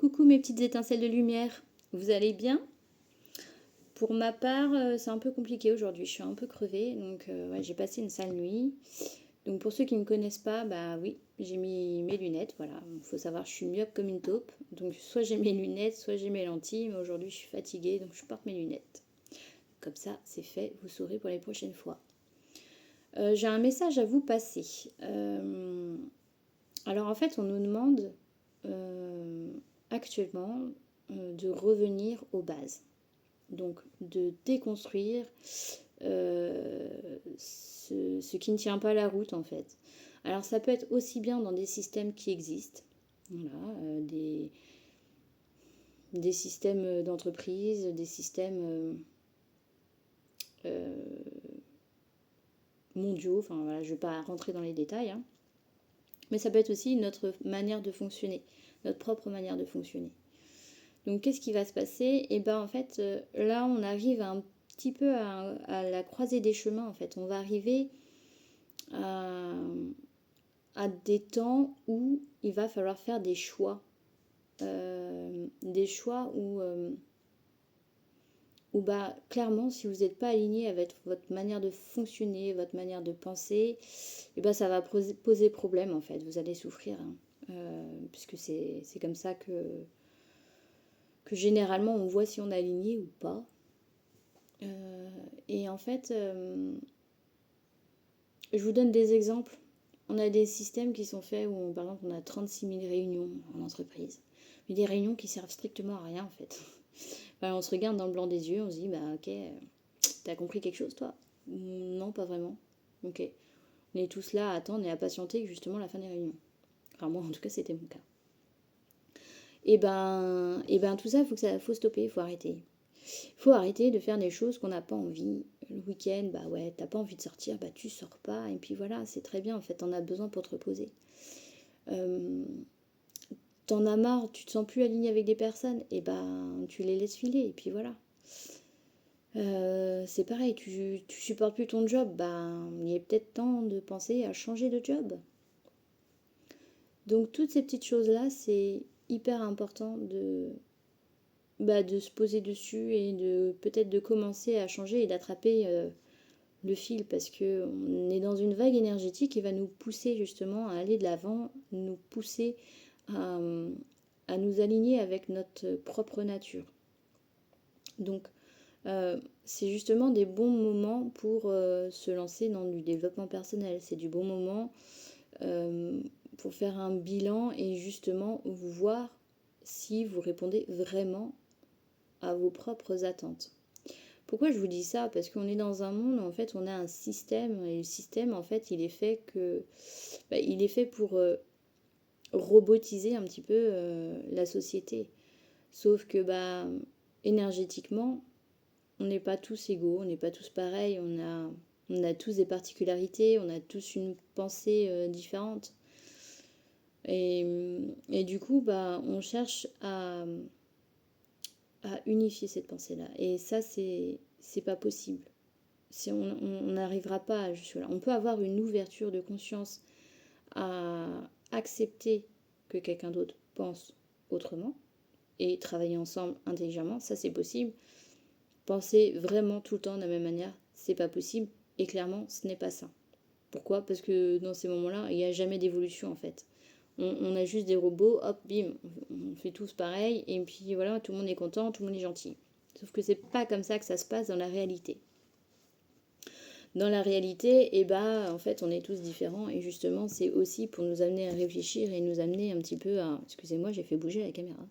Coucou mes petites étincelles de lumière, vous allez bien? Pour ma part, c'est un peu compliqué aujourd'hui, je suis un peu crevée, donc ouais, j'ai passé une sale nuit. Donc pour ceux qui ne me connaissent pas, bah oui, j'ai mis mes lunettes, voilà. Il faut savoir, je suis myope comme une taupe, donc soit j'ai mes lunettes, soit j'ai mes lentilles, mais aujourd'hui je suis fatiguée, donc je porte mes lunettes. Comme ça, c'est fait, vous saurez pour les prochaines fois. J'ai un message à vous passer. Alors en fait, on nous demande actuellement de revenir aux bases. Donc de déconstruire ce qui ne tient pas la route en fait. Alors ça peut être aussi bien dans des systèmes qui existent, voilà, des systèmes d'entreprise, des systèmes mondiaux, enfin voilà, je ne vais pas rentrer dans les détails, hein. Mais ça peut être aussi notre manière de fonctionner, notre propre manière de fonctionner. Donc qu'est-ce qui va se passer? Et ben en fait, là on arrive un petit peu à la croisée des chemins en fait. On va arriver à, à des temps où il va falloir faire des choix. Des choix où bah, clairement si vous n'êtes pas aligné avec votre manière de fonctionner, votre manière de penser, et ben ça va poser problème en fait. Vous allez souffrir, hein. Puisque c'est comme ça que généralement on voit si on est aligné ou pas. Et en fait, je vous donne des exemples. On a des systèmes qui sont faits où, par exemple, on a 36 000 réunions en entreprise. Mais des réunions qui servent strictement à rien, en fait. Enfin, on se regarde dans le blanc des yeux, on se dit, bah ok, t'as compris quelque chose, toi? Non, pas vraiment. Ok. On est tous là à attendre et à patienter justement la fin des réunions. Enfin, moi, en tout cas, c'était mon cas. Et ben tout ça, faut stopper, il faut arrêter. Il faut arrêter de faire des choses qu'on n'a pas envie. Le week-end, bah ouais, t'as pas envie de sortir, bah tu sors pas. Et puis voilà, c'est très bien, en fait, t'en as besoin pour te reposer. T'en as marre, tu te sens plus aligné avec des personnes, et ben tu les laisses filer, et puis voilà. C'est pareil, tu supportes plus ton job, ben il est peut-être temps de penser à changer de job. Donc toutes ces petites choses-là, c'est hyper important de se poser dessus et de peut-être de commencer à changer et d'attraper le fil parce que on est dans une vague énergétique qui va nous pousser justement à aller de l'avant, nous pousser à, à nous aligner avec notre propre nature. Donc c'est justement des bons moments pour se lancer dans du développement personnel. C'est du bon moment pour faire un bilan et justement vous voir si vous répondez vraiment à vos propres attentes. Pourquoi je vous dis ça? Parce qu'on est dans un monde où en fait on a un système et le système en fait il est fait pour robotiser un petit peu la société. Sauf que bah énergétiquement on n'est pas tous égaux, on n'est pas tous pareils, on a tous des particularités, on a tous une pensée différente. Et du coup bah on cherche à unifier cette pensée-là. Et ça, c'est pas possible. Si on n'arrivera pas jusque là. On peut avoir une ouverture de conscience à accepter que quelqu'un d'autre pense autrement et travailler ensemble intelligemment, ça c'est possible. Penser vraiment tout le temps de la même manière, c'est pas possible. Et clairement, ce n'est pas ça. Pourquoi? Parce que dans ces moments-là, il n'y a jamais d'évolution en fait. On a juste des robots, hop, bim, on fait tous pareil, et puis voilà, tout le monde est content, tout le monde est gentil. Sauf que c'est pas comme ça que ça se passe dans la réalité. Dans la réalité, eh ben, en fait, on est tous différents, et justement, c'est aussi pour nous amener à réfléchir et nous amener un petit peu à... Excusez-moi, j'ai fait bouger la caméra.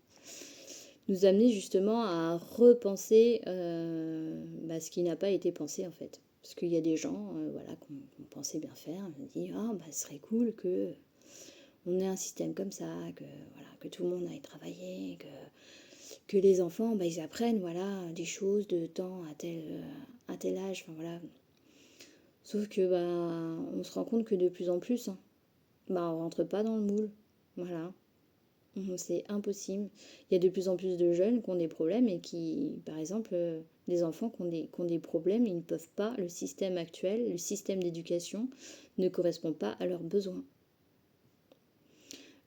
Nous amener justement à repenser ce qui n'a pas été pensé en fait. Parce qu'il y a des gens voilà, qu'on pensait bien faire, on dit ah bah ce serait cool que on ait un système comme ça, que voilà, que tout le monde aille travailler, que les enfants bah, ils apprennent voilà des choses de temps à tel âge, enfin voilà. Sauf que bah on se rend compte que de plus en plus, hein, bah on rentre pas dans le moule, voilà. C'est impossible. Il y a de plus en plus de jeunes qui ont des problèmes et qui, par exemple, des enfants qui ont des problèmes, ils ne peuvent pas, le système actuel, le système d'éducation ne correspond pas à leurs besoins.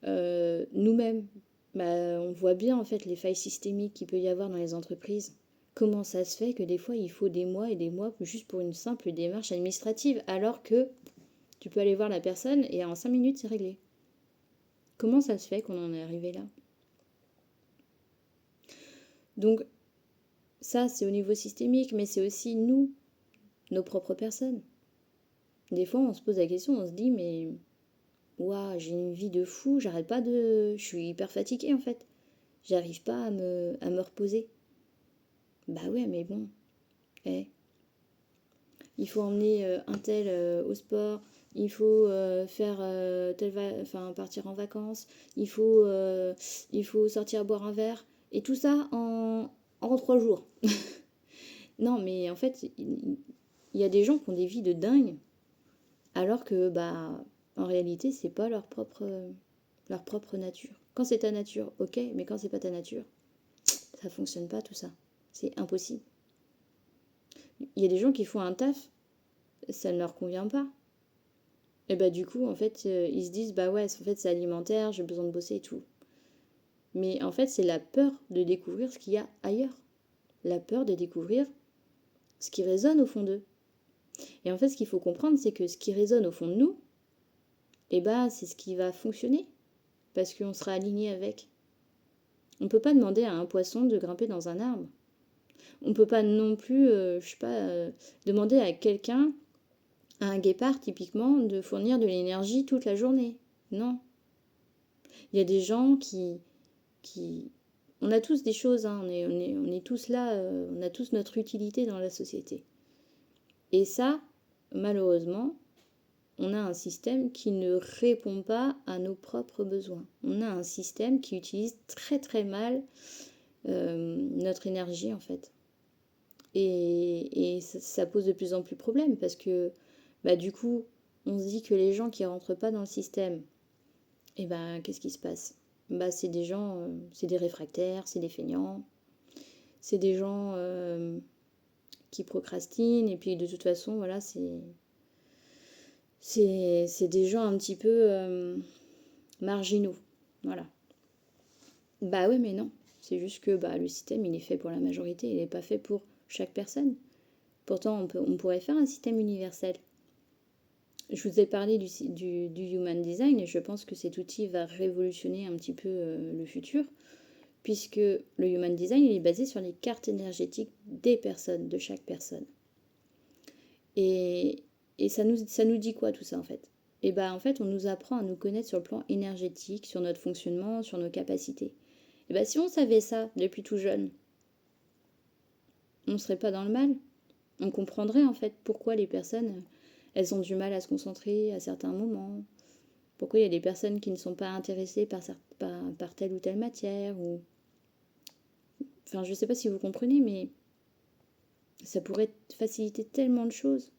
Nous-mêmes, on voit bien en fait les failles systémiques qu'il peut y avoir dans les entreprises. Comment ça se fait que des fois il faut des mois et des mois juste pour une simple démarche administrative, alors que tu peux aller voir la personne et en 5 minutes c'est réglé. Comment ça se fait qu'on en est arrivé là? Donc ça c'est au niveau systémique, mais c'est aussi nous, nos propres personnes. Des fois on se pose la question, on se dit mais waouh, j'ai une vie de fou, j'arrête pas de. Je suis hyper fatiguée en fait. J'arrive pas à me reposer. Bah ouais, mais bon, eh, il faut emmener un tel au sport, il faut faire enfin, partir en vacances, il faut sortir boire un verre, et tout ça en 3 jours. Non, mais en fait, il y a des gens qui ont des vies de dingue, alors que, bah, en réalité, c'est pas leur propre nature. Quand c'est ta nature, ok, mais quand c'est pas ta nature, ça fonctionne pas tout ça. C'est impossible. Il y a des gens qui font un taf, ça ne leur convient pas. Et bah du coup, en fait, ils se disent, bah ouais, en fait, c'est alimentaire, j'ai besoin de bosser et tout. Mais en fait, c'est la peur de découvrir ce qu'il y a ailleurs. La peur de découvrir ce qui résonne au fond d'eux. Et en fait, ce qu'il faut comprendre, c'est que ce qui résonne au fond de nous, et bah c'est ce qui va fonctionner. Parce qu'on sera aligné avec. On ne peut pas demander à un poisson de grimper dans un arbre. On ne peut pas non plus, je sais pas, demander à quelqu'un, à un guépard typiquement, de fournir de l'énergie toute la journée. Non. Il y a des gens qui... On a tous des choses, hein, on est tous là, on a tous notre utilité dans la société. Et ça, malheureusement, on a un système qui ne répond pas à nos propres besoins. On a un système qui utilise très très mal notre énergie en fait. Et ça pose de plus en plus de problèmes parce que bah, du coup, on se dit que les gens qui rentrent pas dans le système, et ben qu'est-ce qui se passe? Bah, c'est des gens, c'est des réfractaires, c'est des feignants, c'est des gens qui procrastinent, et puis de toute façon, voilà, c'est des gens un petit peu marginaux, voilà. Bah oui, mais non, c'est juste que bah, le système, il est fait pour la majorité, il n'est pas fait pour chaque personne. Pourtant, on pourrait faire un système universel. Je vous ai parlé du Human Design, et je pense que cet outil va révolutionner un petit peu le futur, puisque le Human Design il est basé sur les cartes énergétiques des personnes, de chaque personne. Et, et ça nous dit quoi tout ça en fait? Et bah en fait on nous apprend à nous connaître sur le plan énergétique, sur notre fonctionnement, sur nos capacités. Et bah si on savait ça depuis tout jeune, on ne serait pas dans le mal. On comprendrait en fait pourquoi les personnes, elles ont du mal à se concentrer à certains moments, pourquoi il y a des personnes qui ne sont pas intéressées par telle ou telle matière, ou... Enfin, je sais pas si vous comprenez, mais ça pourrait faciliter tellement de choses.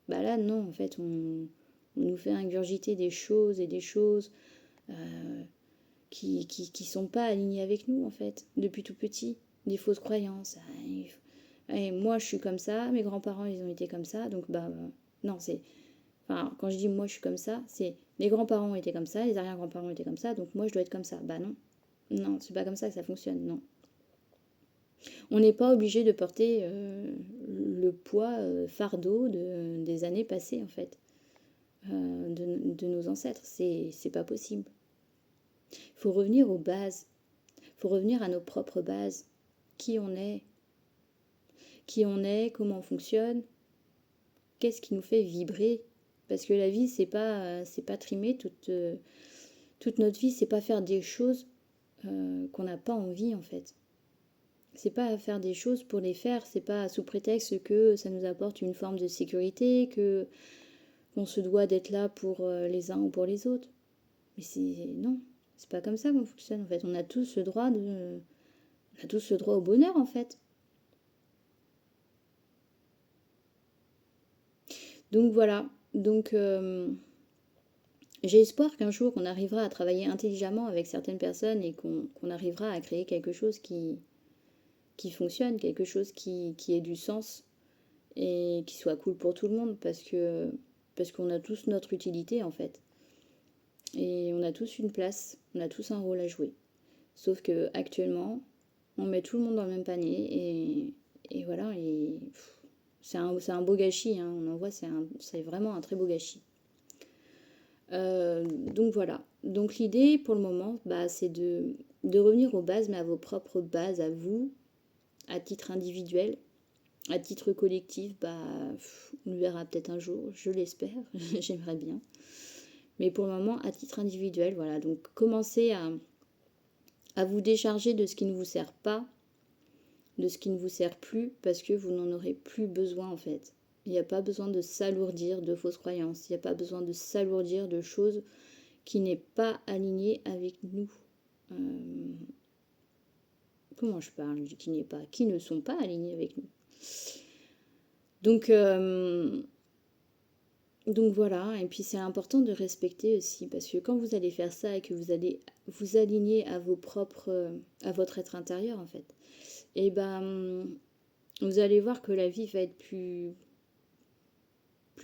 Bah là, non, en fait, on nous fait ingurgiter des choses et des choses qui sont pas alignées avec nous, en fait, depuis tout petit. Des fausses croyances. Moi, je suis comme ça, mes grands-parents, ils ont été comme ça, donc bah... non, c'est... Enfin, quand je dis moi, je suis comme ça, c'est les grands-parents ont été comme ça, les arrière-grands-parents ont été comme ça, donc moi, je dois être comme ça. Bah non. Non, c'est pas comme ça que ça fonctionne, non. On n'est pas obligé de porter le poids fardeau des années passées, en fait, de nos ancêtres. C'est pas possible. Il faut revenir aux bases. Il faut revenir à nos propres bases. Qui on est, comment on fonctionne, qu'est-ce qui nous fait vibrer. Parce que la vie, c'est pas trimer toute notre vie, c'est pas faire des choses qu'on n'a pas envie, en fait. C'est pas faire des choses pour les faire, c'est pas sous prétexte que ça nous apporte une forme de sécurité, qu'on se doit d'être là pour les uns ou pour les autres. Mais non, c'est pas comme ça qu'on fonctionne en fait. On a tous le droit on a tous le droit au bonheur en fait. Donc voilà. Donc j'ai espoir qu'un jour on arrivera à travailler intelligemment avec certaines personnes et qu'on arrivera à créer quelque chose qui fonctionne, quelque chose qui ait du sens et qui soit cool pour tout le monde parce qu'on a tous notre utilité en fait. Et on a tous une place, on a tous un rôle à jouer. Sauf que actuellement, on met tout le monde dans le même panier et voilà, et c'est un beau gâchis, hein, on en voit, c'est vraiment un très beau gâchis. Donc voilà. Donc l'idée pour le moment, bah, c'est de revenir aux bases, mais à vos propres bases, à vous, à titre individuel. À titre collectif, bah, on le verra peut-être un jour, je l'espère, j'aimerais bien. Mais pour le moment, à titre individuel, voilà. Donc commencez à vous décharger de ce qui ne vous sert pas, de ce qui ne vous sert plus, parce que vous n'en aurez plus besoin en fait. Il n'y a pas besoin de s'alourdir de fausses croyances, il n'y a pas besoin de s'alourdir de choses qui n'est pas alignées avec nous. Comment je parle? Je dis qui ne sont pas alignés avec nous. Donc voilà, et puis c'est important de respecter aussi, parce que quand vous allez faire ça et que vous allez vous aligner à vos propres, à votre être intérieur en fait, et ben vous allez voir que la vie va être plus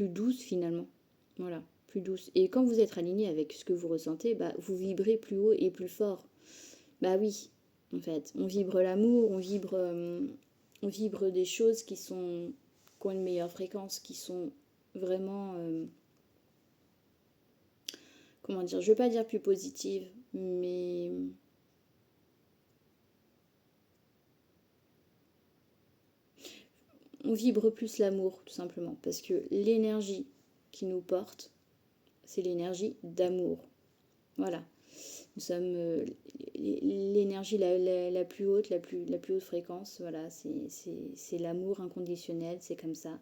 douce finalement. Voilà, plus douce. Et quand vous êtes aligné avec ce que vous ressentez, bah vous vibrez plus haut et plus fort. Bah oui, en fait, on vibre l'amour, on vibre des choses qui ont une meilleure fréquence, qui sont vraiment, comment dire, je veux pas dire plus positives, mais on vibre plus l'amour, tout simplement, parce que l'énergie qui nous porte, c'est l'énergie d'amour. Voilà. Nous sommes l'énergie la plus haute, la plus haute fréquence. Voilà, c'est l'amour inconditionnel, c'est comme ça.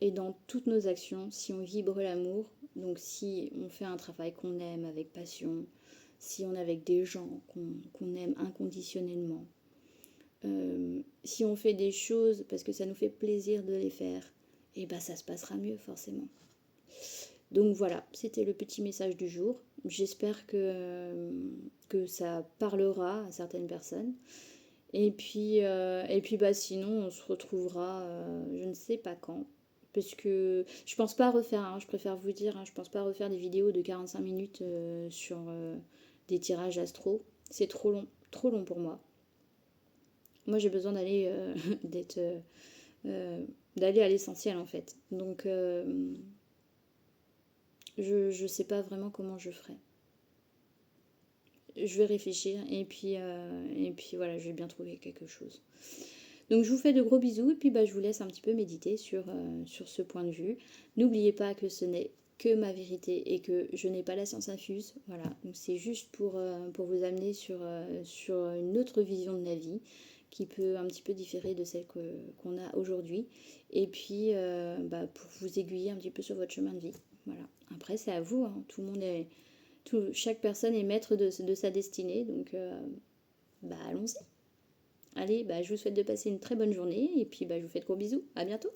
Et dans toutes nos actions, si on vibre l'amour, donc si on fait un travail qu'on aime avec passion, si on est avec des gens qu'on aime inconditionnellement, si on fait des choses parce que ça nous fait plaisir de les faire, et bah ça se passera mieux forcément. Donc voilà, c'était le petit message du jour. J'espère que ça parlera à certaines personnes. Et puis bah sinon on se retrouvera je ne sais pas quand. Parce que je pense pas refaire, hein, je préfère vous dire, hein, je pense pas refaire des vidéos de 45 minutes sur des tirages astro. C'est trop long pour moi. Moi j'ai besoin d'aller d'être d'aller à l'essentiel en fait. Donc je sais pas vraiment comment je ferai. Je vais réfléchir et puis voilà, je vais bien trouver quelque chose. Donc je vous fais de gros bisous et puis bah, je vous laisse un petit peu méditer sur ce point de vue. N'oubliez pas que ce n'est que ma vérité et que je n'ai pas la science infuse. Voilà, donc c'est juste pour vous amener sur une autre vision de la vie qui peut un petit peu différer de celle qu'on a aujourd'hui. Et puis bah, pour vous aiguiller un petit peu sur votre chemin de vie. Voilà. Après c'est à vous, hein. Chaque personne est maître de sa destinée, donc bah allons-y. Allez, bah, je vous souhaite de passer une très bonne journée et puis bah, je vous fais de gros bisous. À bientôt.